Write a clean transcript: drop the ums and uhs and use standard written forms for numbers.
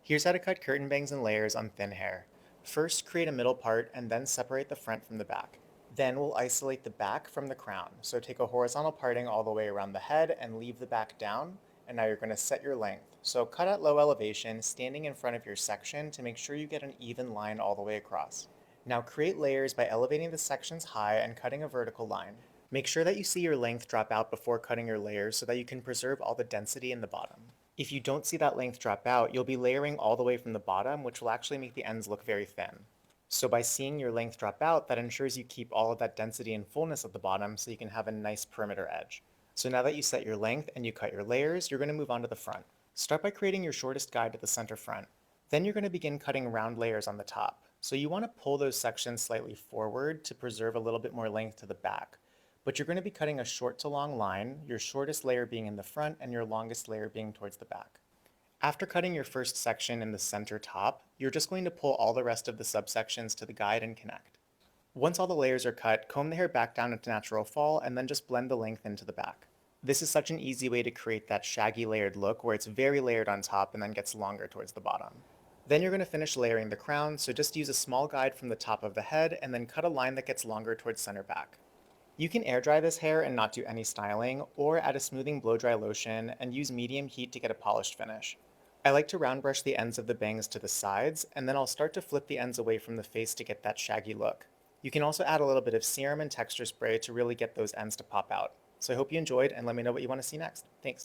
Here's how to cut curtain bangs in layers on thin hair. First, create a middle part and then separate the front from the back. Then we'll isolate the back from the crown. So take a horizontal parting all the way around the head and leave the back down. And now you're going to set your length. So cut at low elevation, standing in front of your section to make sure you get an even line all the way across. Now create layers by elevating the sections high and cutting a vertical line. Make sure that you see your length drop out before cutting your layers so that you can preserve all the density in the bottom. If you don't see that length drop out, you'll be layering all the way from the bottom, which will actually make the ends look very thin. So by seeing your length drop out, that ensures you keep all of that density and fullness at the bottom so you can have a nice perimeter edge. So now that you set your length and you cut your layers, you're going to move on to the front. Start by creating your shortest guide to the center front. Then you're going to begin cutting round layers on the top. So you want to pull those sections slightly forward to preserve a little bit more length to the back. But you're going to be cutting a short to long line, your shortest layer being in the front and your longest layer being towards the back. After cutting your first section in the center top, you're just going to pull all the rest of the subsections to the guide and connect. Once all the layers are cut, comb the hair back down into natural fall and then just blend the length into the back. This is such an easy way to create that shaggy layered look where it's very layered on top and then gets longer towards the bottom. Then you're going to finish layering the crown, so just use a small guide from the top of the head and then cut a line that gets longer towards center back. You can air dry this hair and not do any styling, or add a smoothing blow dry lotion and use medium heat to get a polished finish. I like to round brush the ends of the bangs to the sides, and then I'll start to flip the ends away from the face to get that shaggy look. You can also add a little bit of serum and texture spray to really get those ends to pop out. So I hope you enjoyed and let me know what you want to see next. Thanks.